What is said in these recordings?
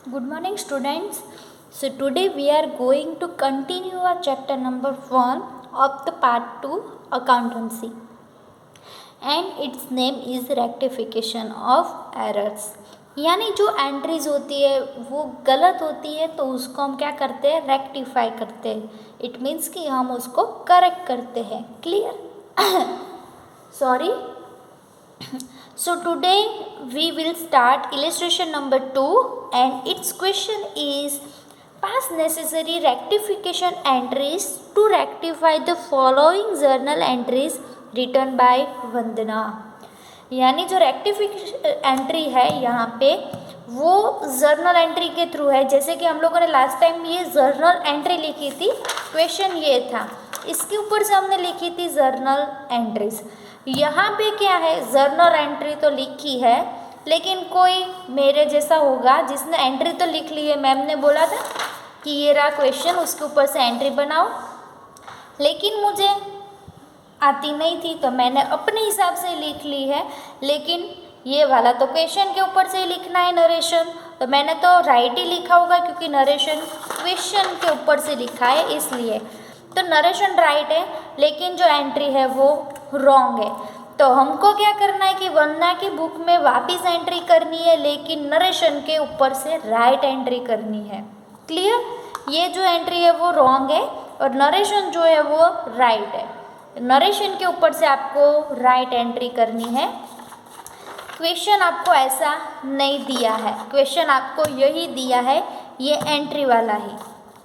Good morning, students. So today we are going to continue our chapter number 1 of the part 2 accountancy, and its name is rectification of errors. यानी जो entries होती है वो गलत होती है तो उसको हम क्या करते हैं, रेक्टिफाई करते हैं. इट मीन्स कि हम उसको करेक्ट करते हैं. Clear? Sorry. So today we will start illustration number 2, and its question is pass necessary rectification entries to rectify the following journal entries written by Vandana. यानी जो रेक्टिफिकेशन एंट्री है यहाँ पे वो जर्नल एंट्री के through है. जैसे कि हम लोगों ने लास्ट टाइम ये जर्नल एंट्री लिखी थी, क्वेश्चन ये था, इसके ऊपर से हमने लिखी थी जर्नल एंट्रीज. यहाँ पे क्या है, जर्नल एंट्री तो लिखी है लेकिन कोई मेरे जैसा होगा जिसने एंट्री तो लिख ली है. मैम ने बोला था कि ये रहा क्वेश्चन, उसके ऊपर से एंट्री बनाओ, लेकिन मुझे आती नहीं थी तो मैंने अपने हिसाब से लिख ली है. लेकिन ये वाला तो क्वेश्चन के ऊपर से ही लिखना है, नरेशन, तो मैंने तो राइट ही लिखा होगा क्योंकि नरेशन क्वेश्चन के ऊपर से लिखा है इसलिए. तो नरेशन राइट है लेकिन जो एंट्री है वो रॉन्ग है. तो हमको क्या करना है कि वंदना की बुक में वापस एंट्री करनी है लेकिन नरेशन के ऊपर से राइट एंट्री करनी है. क्लियर? ये जो एंट्री है वो रॉन्ग है और नरेशन जो है वो राइट है. नरेशन के ऊपर से आपको राइट एंट्री करनी है. क्वेश्चन आपको ऐसा नहीं दिया है, क्वेश्चन आपको यही दिया है, ये एंट्री वाला ही.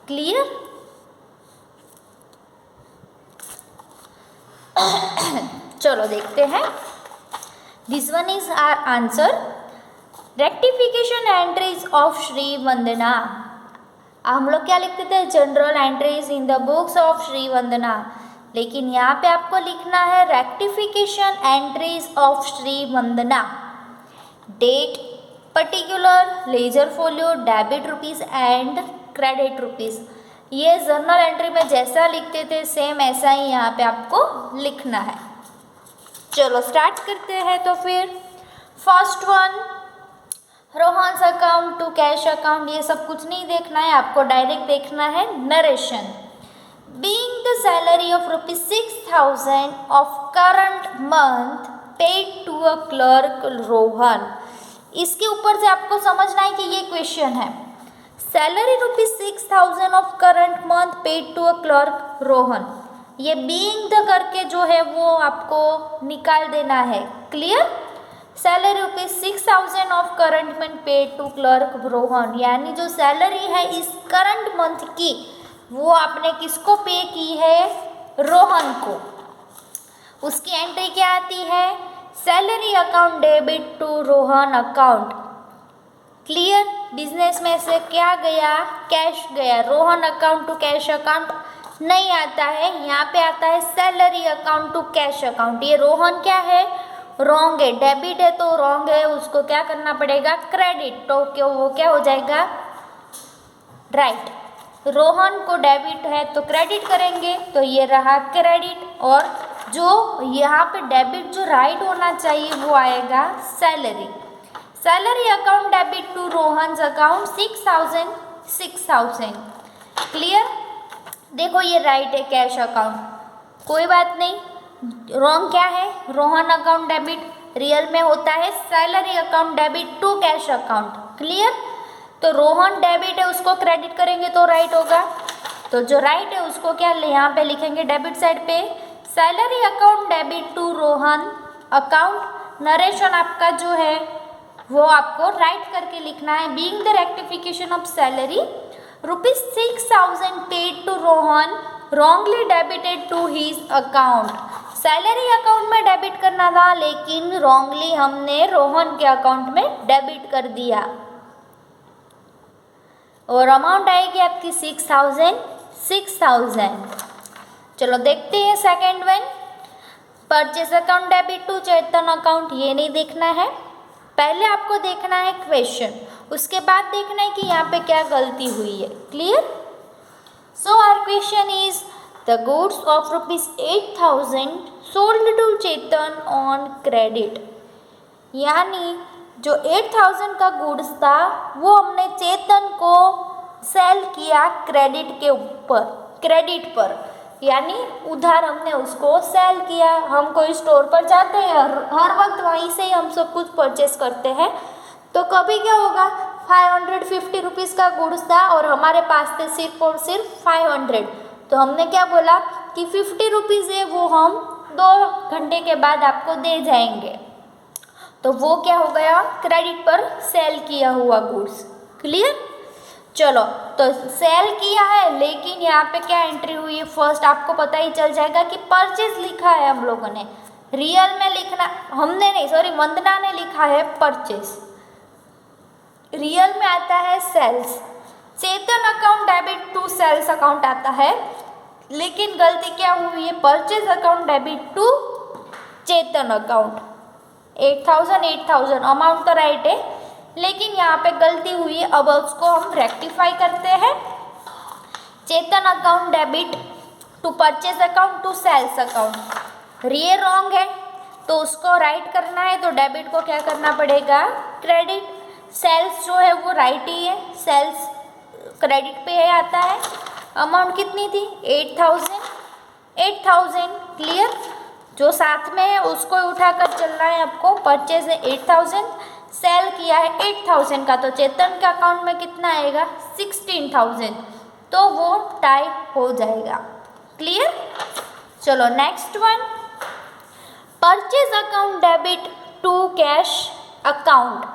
क्लियर? चलो देखते हैं. This one is our answer. Rectification entries of Shri Vandana. हम लोग क्या लिखते थे, general entries in the books of Shri Vandana, लेकिन यहाँ पे आपको लिखना है rectification entries of Shri Vandana. Date, particular, ledger folio, debit rupees and credit rupees. ये जर्नल एंट्री में जैसा लिखते थे सेम ऐसा ही यहाँ पे आपको लिखना है. चलो स्टार्ट करते हैं. तो फिर first one, Rohan's account to cash account. ये सब कुछ नहीं देखना है आपको, डायरेक्ट देखना है narration. Being the salary of ₹6,000 of current month paid to a clerk Rohan. इसके ऊपर से आपको समझना है कि ये क्वेश्चन है. Salary ₹6,000 of current month paid to a clerk Rohan. ये बीइंग द करके जो है वो आपको निकाल देना है. Clear? Salary ₹6,000 of current month paid to clerk Rohan, यानी जो सैलरी है इस करंट मंथ की वो आपने किसको पे की है, रोहन को. उसकी एंट्री क्या आती है, salary account debit to Rohan account. Clear? Business में से क्या गया, कैश गया. Rohan account to cash account नहीं आता है, यहाँ पे आता है salary account to cash account. ये रोहन क्या है, रॉन्ग है. डेबिट है तो रॉन्ग है, उसको क्या करना पड़ेगा, क्रेडिट. तो क्यों वो क्या हो जाएगा, राइट. रोहन को डेबिट है तो क्रेडिट करेंगे, तो ये रहा क्रेडिट. और जो यहाँ पे डेबिट जो राइट होना चाहिए वो आएगा salary. Salary account debit to Rohan's account 6,000. Clear? देखो ये राइट है कैश अकाउंट, कोई बात नहीं. रॉन्ग क्या है, रोहन अकाउंट डेबिट, रियल में होता है salary account debit to cash account. Clear? तो रोहन डेबिट है उसको क्रेडिट करेंगे तो राइट होगा. तो जो राइट है उसको क्या यहाँ पे लिखेंगे डेबिट साइड पे, salary account debit to Rohan account. Narration आपका जो है वो आपको राइट करके लिखना है. Being the rectification of salary ₹6,000 paid to Rohan wrongly debited to his account. Salary account में डेबिट करना था लेकिन रॉन्गली हमने रोहन के अकाउंट में डेबिट कर दिया और अमाउंट आएगी आपकी 6,000. चलो देखते हैं second one, purchase account debit to Chetan account. ये नहीं देखना है, पहले आपको देखना है क्वेश्चन, उसके बाद देखना है कि यहाँ पे क्या गलती हुई है. Clear? So our question is the goods of ₹8,000 sold to Chetan on credit. यानी जो 8,000 का गुड्स था वो हमने चेतन को सेल किया क्रेडिट पर, यानी उधार हमने उसको सेल किया। हम कोई स्टोर पर जाते हैं, हर वक्त वहीं से ही हम सब कुछ परचेस करते हैं। तो कभी क्या होगा, 550 रुपीज़ का गुड्स था और हमारे पास थे सिर्फ और सिर्फ 500। तो हमने क्या बोला कि 50 रुपीज़ है वो हम 2 घंटे के बाद आपको दे जाएंगे। तो वो क्या हो गया, क्रेडिट पर सेल किया हुआ गुड्स। क्लियर? चलो, तो सेल किया है, लेकिन यहाँ पे क्या एंट्री हुई है, फर्स्ट आपको पता ही चल जाएगा कि परचेज लिखा है हम लोगों ने। रियल में लिखना हमने नहीं, सॉरी वंदना ने लिखा है परचेज, रियल में आता है sales. Chetan account debit to sales account आता है, लेकिन गलती क्या हुई है, purchase account debit to Chetan account. 8,000 amount तो राइट है, लेकिन यहाँ पे गलती हुई है। अब उसको हम रेक्टिफाई करते हैं। Chetan account debit to purchase account to sales account, real wrong है तो उसको राइट करना है, तो डेबिट को क्या करना पड़ेगा, क्रेडिट। सेल्स जो है वो राइट ही है, सेल्स क्रेडिट पे है आता है। अमाउंट कितनी थी, 8,000। क्लियर? जो साथ में है उसको उठाकर चलना है आपको। परचेज है 8,000, सेल किया है 8,000 का, तो चेतन के अकाउंट में कितना आएगा, 16,000, तो वो टाई हो जाएगा। क्लियर? चलो next one, purchase account debit to cash account.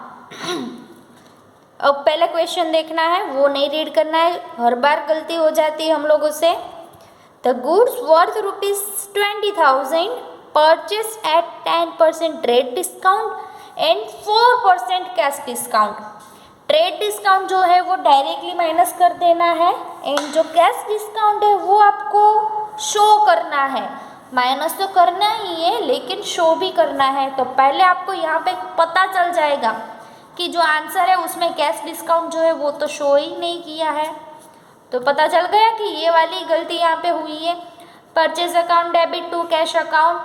अब पहले क्वेश्चन देखना है, वो नहीं रीड करना है, हर बार गलती हो जाती है हम लोगों से। The goods worth ₹20,000 purchase at 10% trade discount and 4% cash discount. Trade discount जो है वो डायरेक्टली माइनस कर देना है, एंड जो कैश डिस्काउंट है वो आपको शो करना है। माइनस तो करना ही है, लेकिन शो भी करना है। तो पहले आपको यहाँ पे पता चल जाएगा कि जो आंसर है उसमें कैश डिस्काउंट जो है वो तो शो ही नहीं किया है, तो पता चल गया कि ये वाली गलती यहाँ पे हुई है। Purchase account debit to cash account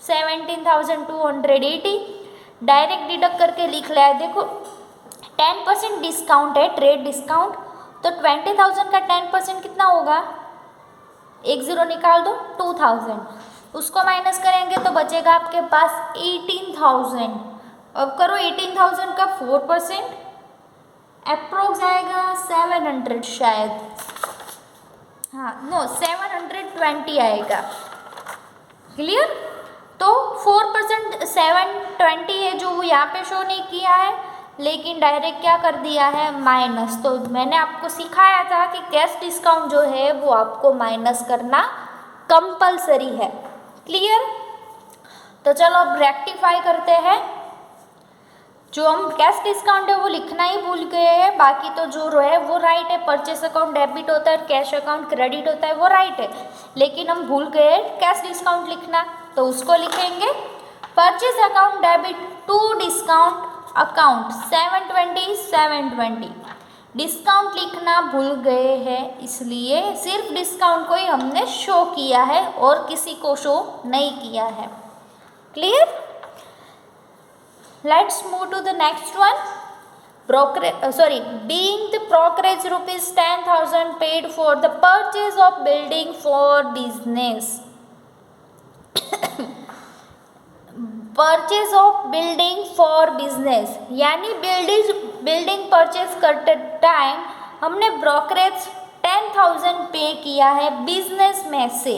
17,280, direct deduct करके लिख लिया है। देखो 10% डिस्काउंट है, ट्रेड डिस्काउंट, तो 20,000 का 10% कितना होगा, 10 निकाल दो, 2,000, उसको माइनस करेंगे तो बचेगा आपके पास 18,000। अब करो 18,000 का 4%, अप्रोक्स आएगा 700 शायद, हाँ नो 720 आएगा। क्लियर? तो 4% 720 है जो वो यहाँ पे शो नहीं किया है, लेकिन डायरेक्ट क्या कर दिया है, माइनस। तो मैंने आपको सिखाया था कि कैश डिस्काउंट जो है वो आपको माइनस करना कंपलसरी है। क्लियर? तो चलो अब रेक्टिफाई करते हैं। जो हम कैश डिस्काउंट है वो लिखना ही भूल गए हैं, बाकी तो जो है वो राइट है। परचेस अकाउंट डेबिट होता है और कैश अकाउंट क्रेडिट होता है, वो राइट है, लेकिन हम भूल गए कैश डिस्काउंट लिखना, तो उसको लिखेंगे purchase account debit to discount account 720। Discount लिखना भूल गए हैं, इसलिए सिर्फ डिस्काउंट को ही हमने शो किया है और किसी को शो नहीं किया है। Clear? Let's move to the next one. Being the brokerage ₹10,000 paid for the purchase of building for business. Purchase of building for business, यानी बिल्डिंग परचेज करते टाइम हमने ब्रोकरेज 10,000 पे किया है बिजनेस में से।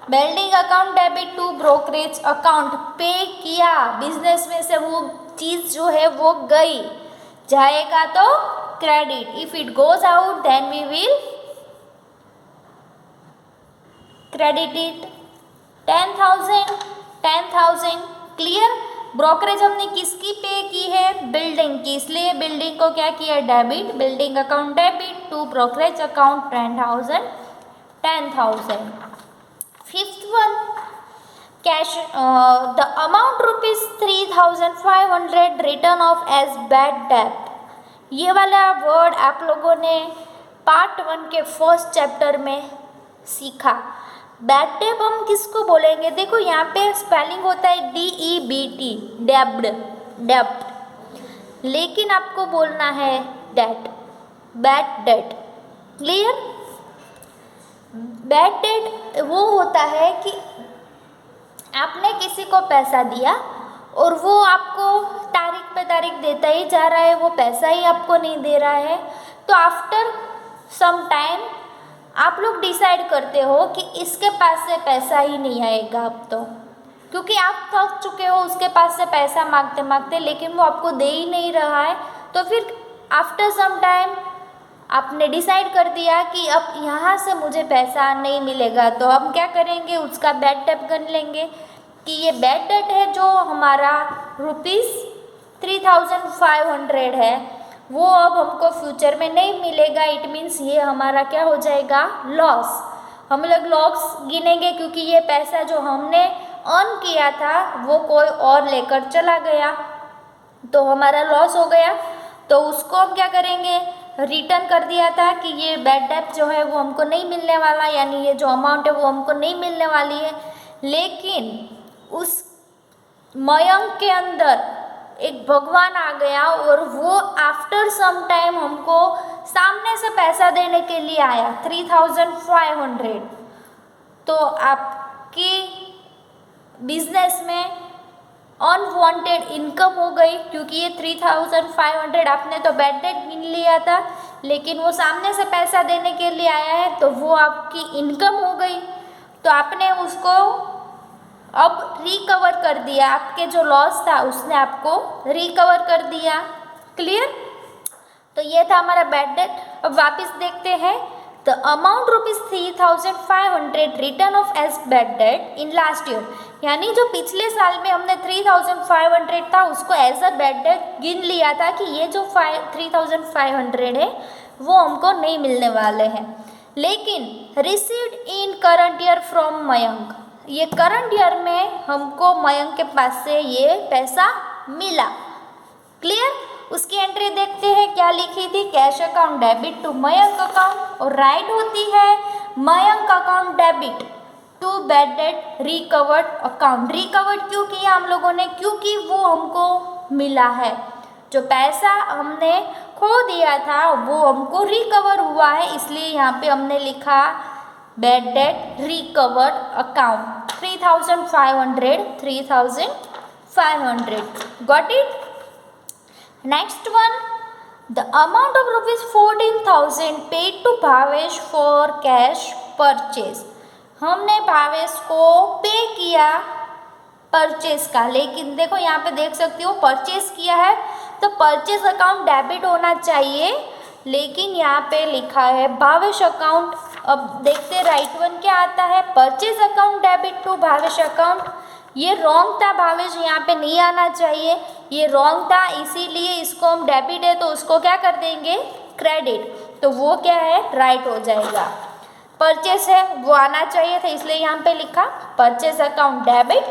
Building account debit to brokerage account pay किया, business में से वो चीज़ जो है वो गई, जाएगा तो credit. If it goes out then we will credit it 10,000। Clear? Brokerage हमने किसकी पे की है, बिल्डिंग की, इसलिए बिल्डिंग को क्या किया, debit. Building account debit to brokerage account 10,000। Fifth one, cash, the amount ₹3,500 written off as bad debt। ये वाला वर्ड आप लोगों ने पार्ट 1 के फर्स्ट चैप्टर में सीखा। बैड डेट हम किसको बोलेंगे, देखो यहाँ पे स्पेलिंग होता है DEBT, डेब्ड, डेब्ट, लेकिन आपको बोलना है debt, bad debt. Clear? Bad debt वो होता है कि आपने किसी को पैसा दिया और वो आपको तारीख पे तारीख देता ही जा रहा है, वो पैसा ही आपको नहीं दे रहा है। तो आफ्टर सम टाइम आप लोग डिसाइड करते हो कि इसके पास से पैसा ही नहीं आएगा अब तो, क्योंकि आप थक चुके हो उसके पास से पैसा मांगते मांगते, लेकिन वो आपको दे ही नहीं रहा है। तो फिर आफ्टर सम टाइम आपने डिसाइड कर दिया कि अब यहाँ से मुझे पैसा नहीं मिलेगा, तो हम क्या करेंगे, उसका बैड डेट कर लेंगे कि ये बैड डेट है जो हमारा ₹3,500 है, वो अब हमको फ्यूचर में नहीं मिलेगा। इट मीन्स ये हमारा क्या हो जाएगा, लॉस। हम लोग लॉस गिनेंगे क्योंकि ये पैसा जो हमने अर्न किया था वो कोई और लेकर चला गया, तो हमारा लॉस हो गया। तो उसको हम क्या करेंगे, रिटर्न कर दिया था कि ये बैड डेट जो है वो हमको नहीं मिलने वाला, यानी ये जो अमाउंट है वो हमको नहीं मिलने वाली है। लेकिन उस मयंक के अंदर एक भगवान आ गया और वो आफ्टर सम टाइम हमको सामने से पैसा देने के लिए आया 3,500। तो आपकी बिजनेस में अनवांटेड इनकम हो गई, क्योंकि ये 3,500 आपने तो बैड डेट गिन लिया था, लेकिन वो सामने से पैसा देने के लिए आया है तो वो आपकी इनकम हो गई। तो आपने उसको अब रिकवर कर दिया, आपके जो लॉस था उसने आपको रिकवर कर दिया। क्लियर? तो ये था हमारा बैड डेट। अब वापस देखते हैं, the amount ₹3,500 written off as bad debt in last year, यानी जो पिछले साल में हमने 3,500 था उसको एज अ बैड डेट गिन लिया था कि ये जो 3,500 है वो हमको नहीं मिलने वाले हैं, लेकिन received in current year from Mayank, ये करंट ईयर में हमको मयंक के पास से ये पैसा मिला। क्लियर? उसकी एंट्री देखते हैं, क्या लिखी थी, cash account debit to Mayank account, और राइट होती है Mayank account debit to bad debt recovered account. Recovered क्यों किया हम लोगों ने, क्योंकि वो हमको मिला है, जो पैसा हमने खो दिया था वो हमको रिकवर हुआ है, इसलिए यहाँ पे हमने लिखा bad debt recovered account 3,500। Got it? Next one, the amount of ₹14,000 paid to Bhavesh for cash purchase. हमने भावेश को पे किया परचेज का, लेकिन देखो यहाँ पे देख सकती हो परचेज किया है तो परचेज अकाउंट डेबिट होना चाहिए, लेकिन यहाँ पे लिखा है भावेश अकाउंट। अब देखते राइट वन क्या आता है, purchase account debit to Bhavesh account. ये रॉन्ग था, भावेश यहाँ पे नहीं आना चाहिए, ये रॉन्ग था, इसीलिए इसको हम डेबिट है तो उसको क्या कर देंगे, क्रेडिट, तो वो क्या है, राइट हो जाएगा। परचेस है वो आना चाहिए था, इसलिए यहाँ पे लिखा purchase account debit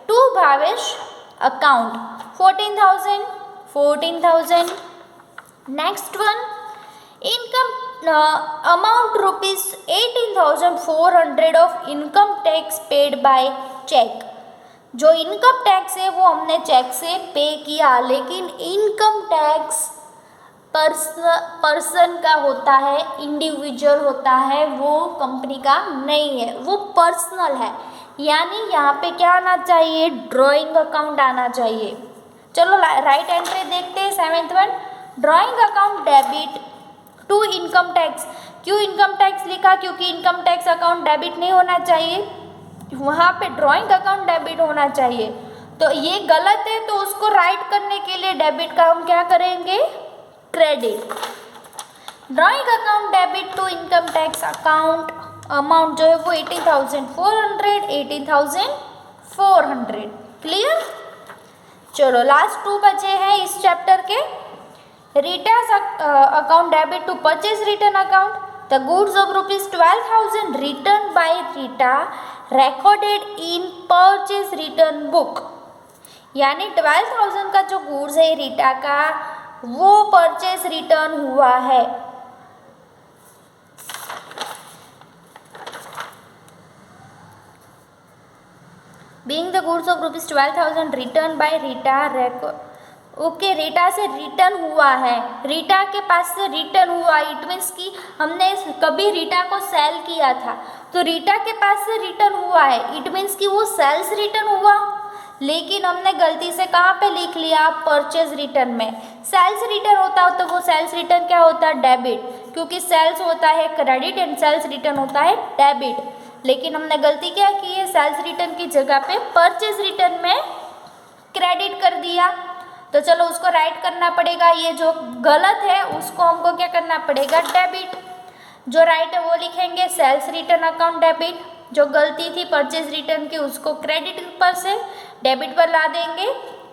to Bhavesh account 14,000। Next one, income amount ₹18,400 of income tax paid by cheque. जो इनकम टैक्स है वो हमने चेक से पे किया, लेकिन इनकम टैक्स पर्सन का होता है, इंडिविजुअल होता है, वो कंपनी का नहीं है, वो पर्सनल है, यानी यहाँ पे क्या आना चाहिए, ड्राइंग अकाउंट आना चाहिए। चलो राइट एंट्री देखते हैं, 7th one, drawing account debit to income tax. क्यों इनकम टैक्स लिखा, क्योंकि इनकम टैक्स अकाउंट डेबिट नहीं होना चाहिए, वहाँ पे ड्राइंग अकाउंट डेबिट होना चाहिए। तो ये गलत है, तो उसको राइट करने के लिए डेबिट का हम क्या करेंगे, credit. Drawing account debit to income tax account, amount जो है वो 18,400। क्लियर? चलो लास्ट 2 बचे हैं इस चैप्टर के। Return account debit to purchase return account, the goods of ₹12,000 return by Rita recorded in purchase return book, यानी 12,000 का जो गुड्स है रीटा का वो परचेज रिटर्न हुआ है। Being the goods of ₹12,000 returned by Rita okay, Rita से रिटर्न हुआ है, रीटा के पास से रिटर्न हुआ, इट मीन्स कि हमने कभी रीटा को सेल किया था तो रीटा के पास से रिटर्न हुआ है, इट मीन्स कि वो सेल्स रिटर्न हुआ। लेकिन हमने गलती से कहाँ पे लिख लिया, परचेज रिटर्न में। सेल्स रिटर्न होता है तो वो सेल्स रिटर्न क्या होता है, डेबिट, क्योंकि सेल्स होता है क्रेडिट एंड सेल्स रिटर्न होता है डेबिट। लेकिन हमने गलती क्या की है, सेल्स रिटर्न की जगह पे परचेज रिटर्न में क्रेडिट कर दिया। तो चलो उसको राइट करना पड़ेगा, ये जो गलत है उसको हमको क्या करना पड़ेगा, डेबिट। जो राइट है वो लिखेंगे सेल्स रिटर्न अकाउंट डेबिट, जो गलती थी परचेज रिटर्न की उसको क्रेडिट पर से डेबिट पर ला देंगे,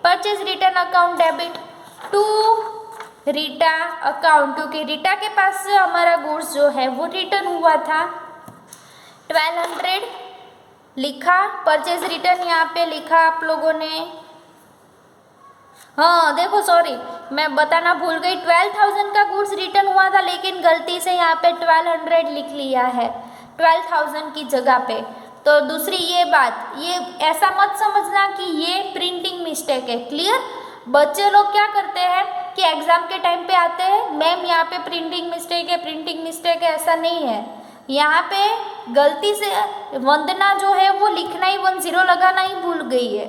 purchase return account debit to Rita account, क्योंकि रीटा के पास से हमारा गुड्स जो है वो रिटर्न हुआ था। 1200 लिखा, परचेज रिटर्न यहाँ पे लिखा आप लोगों ने। हाँ देखो, सॉरी मैं बताना भूल गई, 12,000 का गुड्स रिटर्न हुआ था लेकिन गलती से यहाँ पे 1200 लिख लिया है 12,000 की जगह पे। तो दूसरी ये बात, ये ऐसा मत समझना कि ये प्रिंटिंग मिस्टेक है। क्लियर? बच्चे लोग क्या करते हैं कि एग्ज़ाम के टाइम पे आते हैं, मैम यहाँ पे प्रिंटिंग मिस्टेक है, प्रिंटिंग मिस्टेक है, ऐसा नहीं है। यहाँ पे गलती से वंदना जो है वो लिखना ही 10 लगाना ही भूल गई है।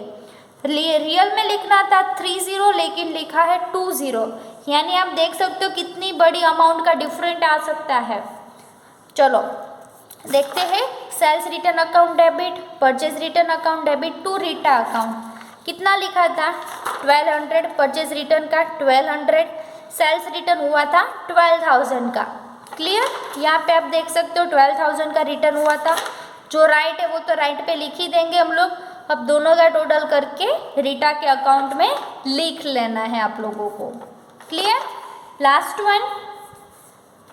रियल में लिखना था 30 लेकिन लिखा है 20, यानी आप देख सकते हो कितनी बड़ी अमाउंट का डिफरेंट आ सकता है। चलो देखते हैं, sales return account debit, purchase return account debit to Rita account. कितना लिखा था, 1200, परचेज रिटर्न का 1200, सेल्स रिटर्न हुआ था 12,000 का। क्लियर? यहाँ पे आप देख सकते हो 12,000 का रिटर्न हुआ था। जो राइट है वो तो राइट पे लिख ही देंगे हम लोग। अब दोनों का टोटल करके रीटा के अकाउंट में लिख लेना है आप लोगों को। Clear? Last one,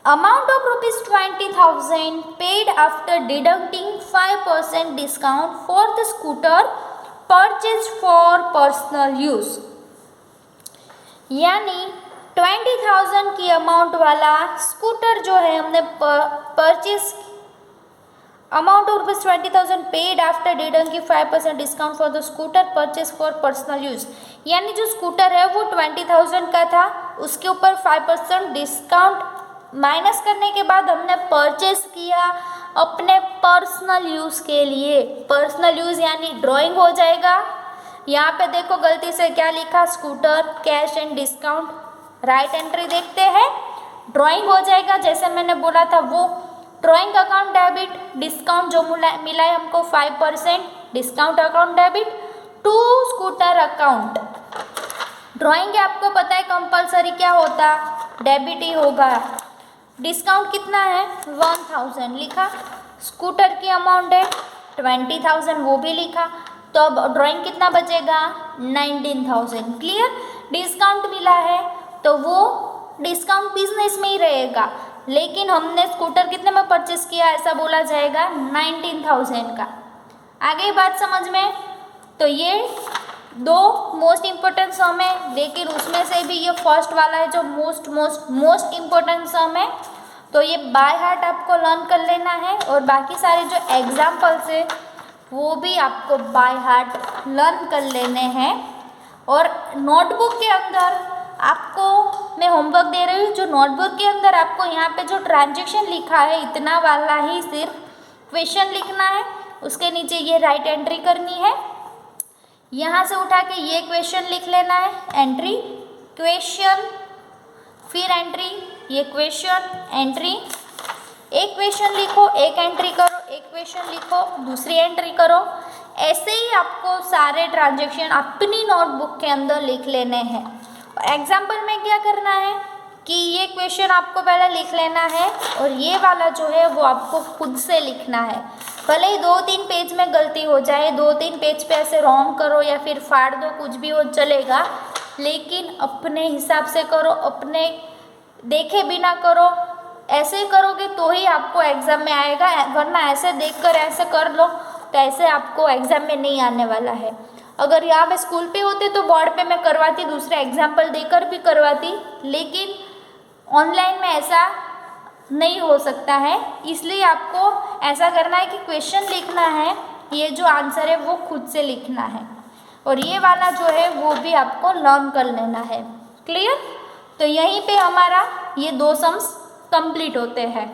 amount of ₹20,000 paid after deducting 5% discount for the scooter purchase for personal use. यानी 20,000 की अमाउंट वाला स्कूटर जो है हमने purchase, amount of ₹20,000 paid after deducting 5% discount for the scooter purchase for personal use. यानी जो scooter है वो 20,000 का था, उसके ऊपर 5% डिस्काउंट माइनस करने के बाद हमने परचेज किया अपने पर्सनल यूज़ के लिए। पर्सनल यूज़ यानी ड्राइंग हो जाएगा। यहाँ पे देखो गलती से क्या लिखा, scooter cash and discount, right entry देखते हैं, ड्राइंग हो जाएगा जैसे मैंने बोला था वो। ड्राइंग अकाउंट डेबिट, डिस्काउंट जो मिला है हमको 5%, discount account debit to scooter account. Drawing आपको पता है कंपलसरी क्या होता, डेबिट ही होगा। डिस्काउंट कितना है, 1,000 लिखा, स्कूटर की अमाउंट है 20,000 वो भी लिखा, तो अब ड्राइंग कितना बचेगा, 19,000। क्लियर? डिस्काउंट मिला है तो वो डिस्काउंट बिजनेस में ही रहेगा, लेकिन हमने स्कूटर कितने में परचेस किया ऐसा बोला जाएगा 19,000 का। आगे बात समझ में? तो ये दो मोस्ट इम्पोर्टेंट सम है, लेकिन उसमें से भी ये फर्स्ट वाला है जो मोस्ट इम्पोर्टेंट सम है, तो ये बाय हार्ट आपको लर्न कर लेना है। और बाकी सारे जो एग्जाम्पल्स है वो भी आपको बाय हार्ट लर्न कर लेने हैं। और नोटबुक के अंदर आपको मैं होमवर्क दे रही हूँ, जो नोटबुक के अंदर आपको यहाँ पे जो ट्रांजेक्शन लिखा है इतना वाला ही सिर्फ क्वेश्चन लिखना है, उसके नीचे ये राइट एंट्री करनी है। यहाँ से उठा के ये क्वेश्चन लिख लेना है, एंट्री क्वेश्चन, फिर एंट्री, ये क्वेश्चन एंट्री, एक क्वेश्चन लिखो, एक एंट्री करो, एक क्वेश्चन लिखो, दूसरी एंट्री करो। ऐसे ही आपको सारे ट्रांजेक्शन अपनी नोटबुक के अंदर लिख लेने हैं। एग्जाम्पल में क्या करना है कि ये क्वेश्चन आपको पहले लिख लेना है और ये वाला जो है वो आपको खुद से लिखना है। भले ही 2-3 पेज में गलती हो जाए, 2-3 पेज पे ऐसे रॉन्ग करो या फिर फाड़ दो, कुछ भी हो चलेगा, लेकिन अपने हिसाब से करो, अपने देखे बिना करो। ऐसे करोगे तो ही आपको एग्ज़ाम में आएगा, वरना ऐसे देखकर ऐसे कर लो तो ऐसे आपको एग्ज़ाम में नहीं आने वाला है। अगर यहाँ पे स्कूल पे होते तो बोर्ड पे मैं करवाती, दूसरे एग्जाम्पल देकर भी करवाती, लेकिन ऑनलाइन में ऐसा नहीं हो सकता है। इसलिए आपको ऐसा करना है कि क्वेश्चन लिखना है, ये जो आंसर है वो खुद से लिखना है। और ये वाला जो है वो भी आपको लर्न कर लेना है। क्लियर? तो यहीं पे हमारा ये 2 सम्स कंप्लीट होते हैं।